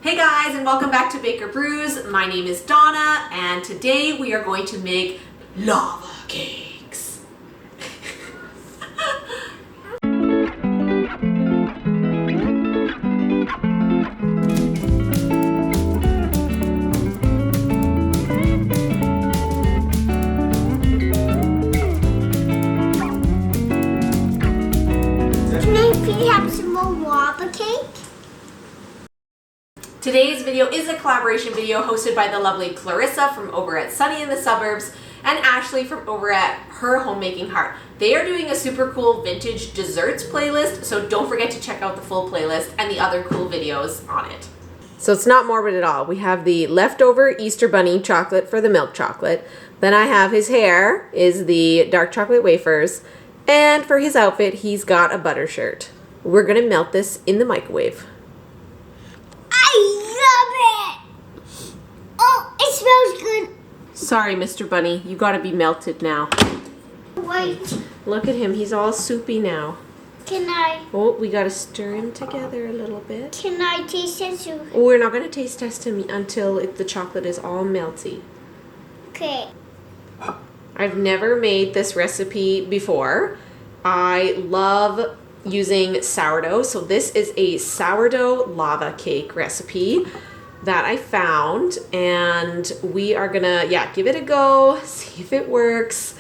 Hey guys, and welcome back to Baker Brews. My name is Donna, and today we are going to make lava cakes. Can I please have some more lava cake? Today's video is a collaboration video hosted by the lovely Clarissa from over at Sunny in the Suburbs and Ashley from over at Her Homemaking Heart. They are doing a super cool vintage desserts playlist, so don't forget to check out the full playlist and the other cool videos on it. So it's not morbid at all. We have the leftover Easter Bunny chocolate for the milk chocolate. Then I have his hair is the dark chocolate wafers. And for his outfit, he's got a butter shirt. We're gonna melt this in the microwave. I love it! Oh, it smells good. Sorry, Mr. Bunny, you gotta be melted now. Wait, Look at him, he's all soupy now. can I Oh, we gotta stir him together a little bit. taste it? Oh, we're not gonna taste test him until the chocolate is all melty. Okay. I've never made this recipe before. I love using sourdough. So this is a sourdough lava cake recipe that I found, and we are gonna, give it a go, see if it works.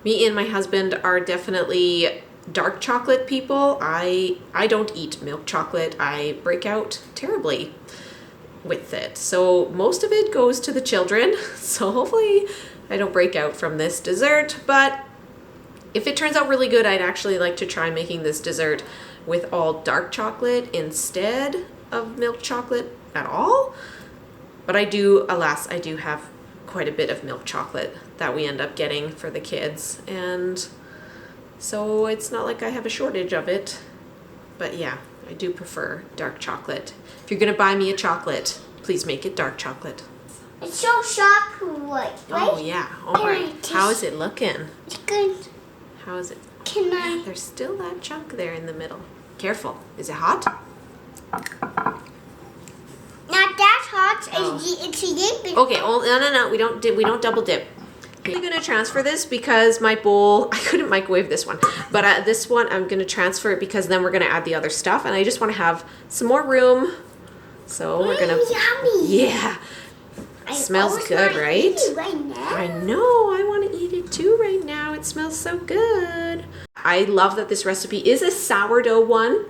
Me and my husband are definitely dark chocolate people. I don't eat milk chocolate. I break out terribly with it. So most of it goes to the children. So hopefully I don't break out from this dessert, but if it turns out really good, I'd actually like to try making this dessert with all dark chocolate instead of milk chocolate at all. But I do have quite a bit of milk chocolate that we end up getting for the kids. And so it's not like I have a shortage of it. But yeah, I do prefer dark chocolate. If you're gonna buy me a chocolate, please make it dark chocolate. It's so chocolate, right? Oh yeah, all right. How is it looking? It's good. How is it? Can I? There's still that chunk there in the middle. Careful. Is it hot? Not that hot. Oh. It's a dip. Okay. Oh no. We don't double dip. I'm gonna transfer this because my bowl, I couldn't microwave this one, but this one I'm gonna transfer it because then we're gonna add the other stuff, and I just want to have some more room. So we're gonna. Yummy. Yeah. Smells good, right? Eat it right now. I know, I want to eat it too right now. It smells so good. I love that this recipe is a sourdough one.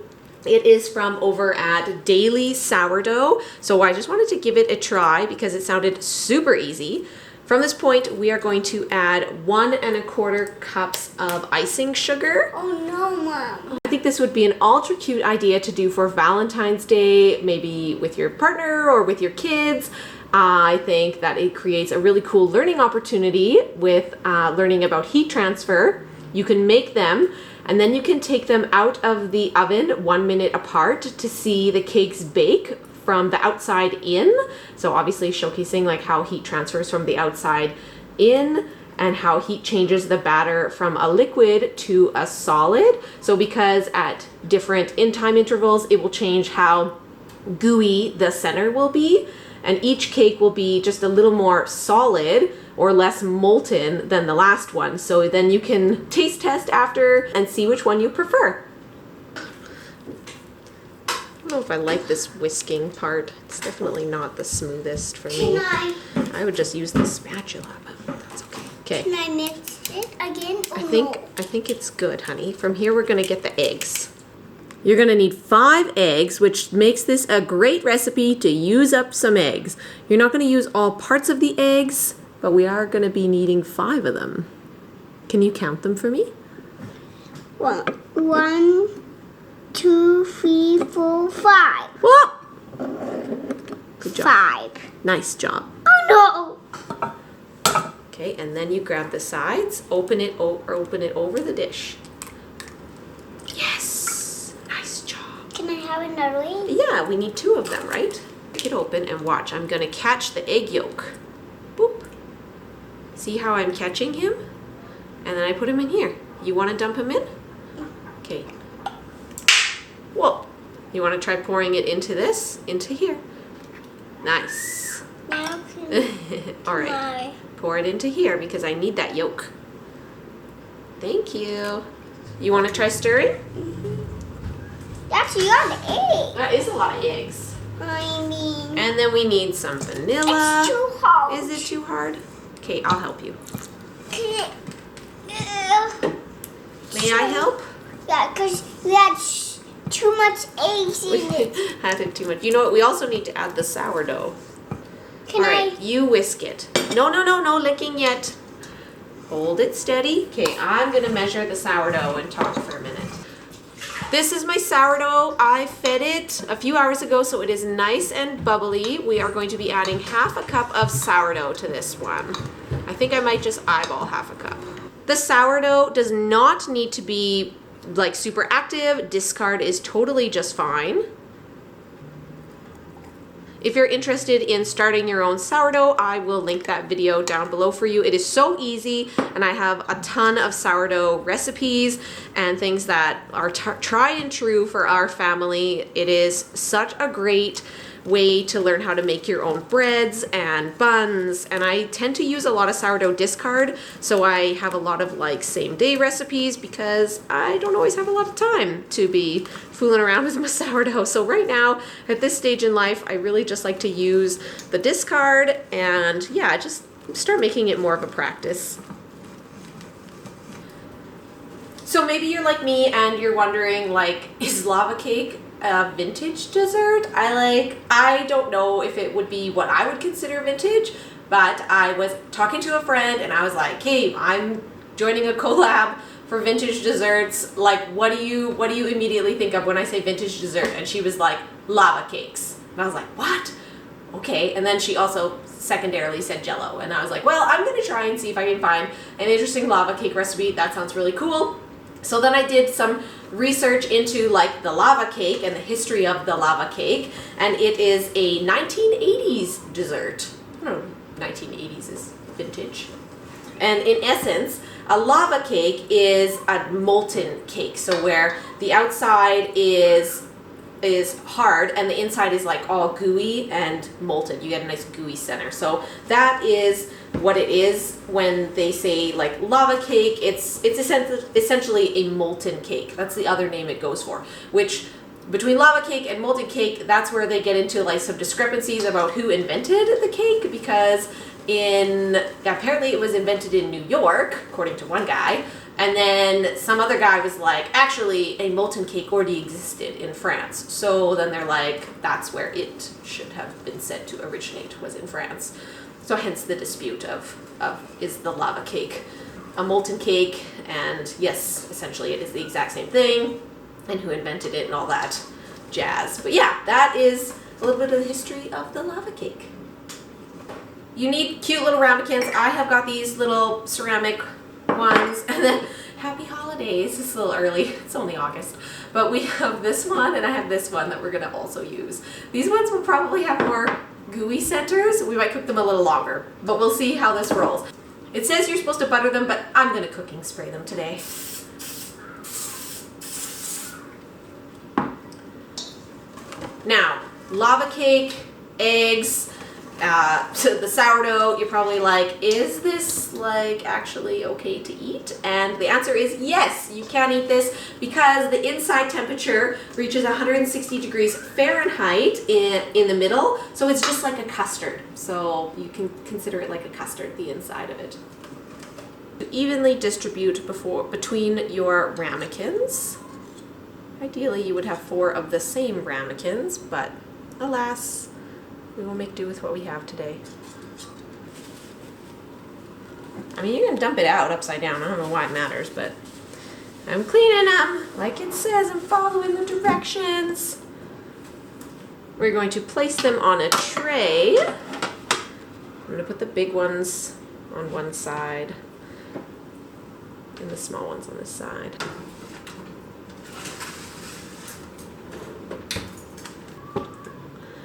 It is from over at Daily Sourdough. So I just wanted to give it a try because it sounded super easy. From this point, we are going to add 1 1/4 cups of icing sugar. Oh no, Mom. I think this would be an ultra cute idea to do for Valentine's Day, maybe with your partner or with your kids. I think that it creates a really cool learning opportunity with learning about heat transfer. You can make them and then you can take them out of the oven 1 minute apart to see the cakes bake from the outside in. So obviously showcasing like how heat transfers from the outside in and how heat changes the batter from a liquid to a solid. So because at different time intervals, it will change how gooey the center will be. And each cake will be just a little more solid or less molten than the last one. So then you can taste test after and see which one you prefer. I don't know if I like this whisking part. It's definitely not the smoothest for me. I would just use the spatula, but that's okay. Okay. Can I mix it again? I think it's good, honey. From here we're gonna get the eggs. You're gonna need 5 eggs, which makes this a great recipe to use up some eggs. You're not gonna use all parts of the eggs, but we are gonna be needing 5 of them. Can you count them for me? 1, 2, 3, 4, 5. Whoa! Good job. 5. Nice job. Oh no! Okay, and then you grab the sides, open it over the dish. Yes! Nice job. Can I have another one? Yeah, we need 2 of them, right? Break it open and watch. I'm gonna catch the egg yolk. Boop. See how I'm catching him? And then I put him in here. You wanna dump him in? Okay. Whoa. You want to try pouring it into this? Into here. Nice. Now All right. Pour it into here because I need that yolk. Thank you. You want to try stirring? That's a lot of eggs. That is a lot of eggs. I mean, And then we need some vanilla. it's too hard. Is it too hard? Okay, I'll help you. May I help? Yeah, because we had too much eggs in it. Added too much. You know what? We also need to add the sourdough. Can All right, you whisk it. No licking yet. Hold it steady. Okay, I'm gonna measure the sourdough and talk for a minute. This is my sourdough. I fed it a few hours ago, so it is nice and bubbly. We are going to be adding half a cup of sourdough to this one. I think I might just eyeball half a cup. The sourdough does not need to be like super active. Discard is totally just fine. If you're interested in starting your own sourdough, I will link that video down below for you. It is so easy, and I have a ton of sourdough recipes and things that are tried and true for our family. It is such a great way to learn how to make your own breads and buns, and I tend to use a lot of sourdough discard, so I have a lot of like same day recipes because I don't always have a lot of time to be fooling around with my sourdough. So right now at this stage in life, I really just like to use the discard and yeah, just start making it more of a practice. So maybe you're like me and you're wondering, like, is lava cake a vintage dessert? I don't know if it would be what I would consider vintage, but I was talking to a friend and I was like, hey, I'm joining a collab for vintage desserts. Like, what do you immediately think of when I say vintage dessert? And she was like, lava cakes. And I was like, what? Okay. And then she also secondarily said Jell-O. And I was like, well, I'm gonna try and see if I can find an interesting lava cake recipe. That sounds really cool. So then I did some research into like the lava cake and the history of the lava cake, and it is a 1980s dessert. I don't know, 1980s is vintage. And in essence, a lava cake is a molten cake, so where the outside is hard and the inside is like all gooey and molten. You get a nice gooey center. So that is what it is when they say like lava cake. It's essentially a molten cake. That's the other name it goes for, which between lava cake and molten cake, that's where they get into like some discrepancies about who invented the cake, because apparently it was invented in New York, according to one guy, and then some other guy was like, actually a molten cake already existed in France. So then they're like, that's where it should have been said to originate, was in France. So hence the dispute of is the lava cake a molten cake? And yes, essentially it is the exact same thing, and who invented it and all that jazz. But yeah, that is a little bit of the history of the lava cake. You need cute little ramekins. I have got these little ceramic ones, and then happy holidays. It's a little early, it's only August, but we have this one and I have this one that we're gonna also use. These ones will probably have more gooey centers. We might cook them a little longer, but we'll see how this rolls. It says you're supposed to butter them, but I'm gonna cooking spray them today. Now, lava cake, eggs, the sourdough, you're probably like, is this like actually okay to eat? And the answer is yes, you can eat this because the inside temperature reaches 160 degrees Fahrenheit in the middle, so it's just like a custard. So you can consider it like a custard, the inside of it. Evenly distribute between your ramekins. Ideally you would have 4 of the same ramekins, but alas, we will make do with what we have today. I mean, you can dump it out upside down. I don't know why it matters, but I'm cleaning them like it says. I'm following the directions. We're going to place them on a tray. I'm going to put the big ones on one side and the small ones on this side.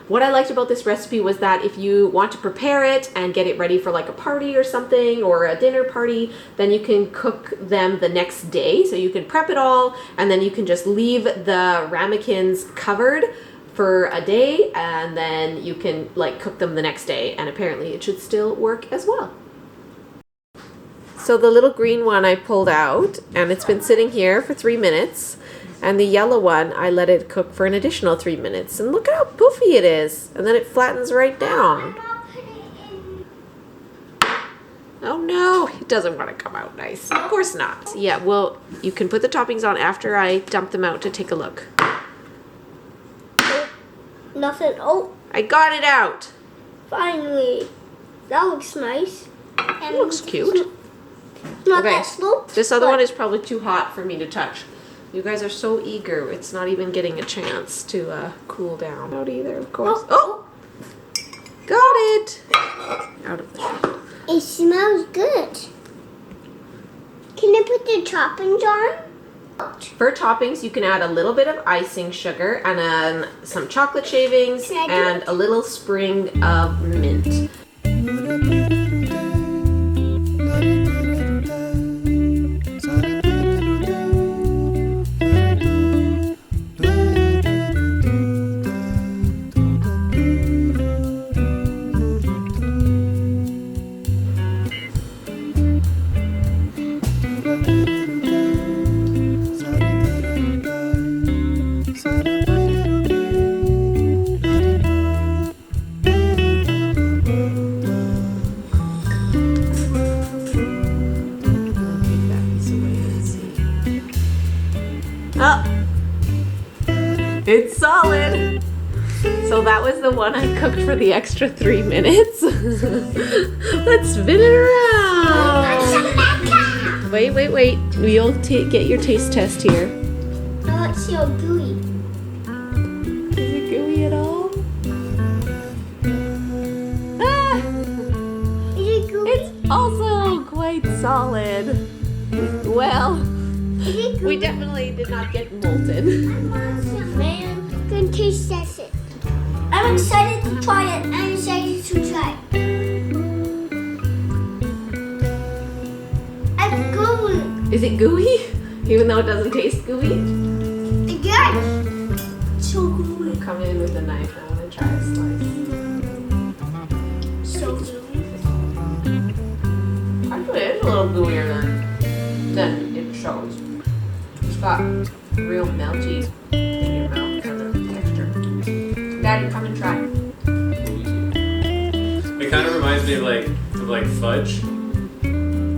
What I liked about this recipe was that if you want to prepare it and get it ready for like a party or something, or a dinner party, then you can cook them the next day. So you can prep it all and then you can just leave the ramekins covered for a day, and then you can like cook them the next day, and apparently it should still work as well. So the little green one I pulled out, and it's been sitting here for 3 minutes, and the yellow one I let it cook for an additional 3 minutes, and look at how poofy it is, and then it flattens right down. Oh no, it doesn't want to come out nice. Of course not. Yeah, well, you can put the toppings on after I dump them out to take a look. Nothing. Oh, I got it out. finally. That looks nice. It looks cute. Not Okay, that slow. this other one is probably too hot for me to touch. You guys are so eager. It's not even getting a chance to cool down. Out either, of course. Oh! Got it! Out of the shot. It smells good. Can I put the toppings on? For toppings, you can add a little bit of icing sugar and some chocolate shavings Can I do and it? a little sprig of mint. Oh, it's solid. So that was the one I cooked for the extra 3 minutes. Let's spin it around. Wait. You'll get your taste test here. Oh, it's so gooey. Is it gooey at all? Ah, Is it gooey? it's also quite solid. Well, Is it gooey? we definitely did not get molten. Man, gonna taste test it. I'm excited to try it. I'm excited to try it. It's gooey. Is it gooey? Even though it doesn't taste gooey? Again. So gooey. Come in with a knife. I want to try a slice. So gooey. Actually, it's a little gooier than it shows. It's got real melty in your mouth kind of texture. Daddy, come and try. It kind of reminds me of like fudge,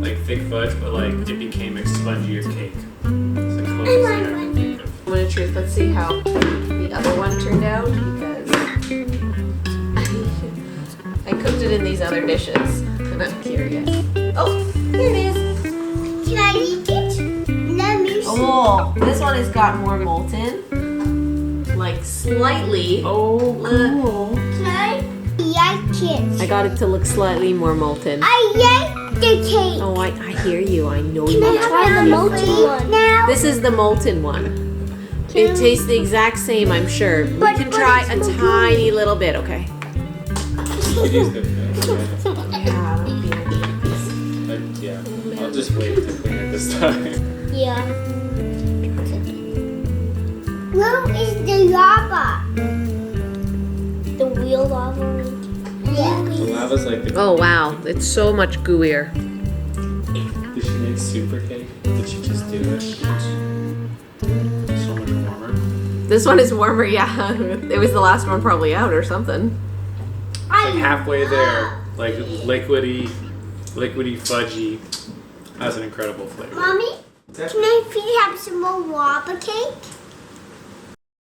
like thick fudge, but like it became a spongier cake. It's the closest thing I can think of. Moment of truth. Let's see how the other one turned out, because I cooked it in these other dishes, and I'm curious. Oh, here it is. Can I eat it? Let me see. Oh, this one has got more molten, like slightly. Oh, cool. Can I? Like it. I got it to look slightly more molten. I like the cake. Oh, I hear you. I know Can you. I try the molten one now? This is the molten one. Can It tastes the exact same, I'm sure. We But- can but try it's a more tiny little bit, okay? it is good. Yeah, that'll be a neat piece. But yeah, I'll just wait to clean it this time. Yeah. Where is the lava? The real lava? Yeah. The lava's like the. Oh, wow. It's so much gooier. Did she make super cake? Did she just do it? So much warmer. This one is warmer, yeah. It was the last one probably out or something. It's like halfway there, like liquidy, fudgy. Has an incredible flavor. Mommy, can I please have some more lava cake?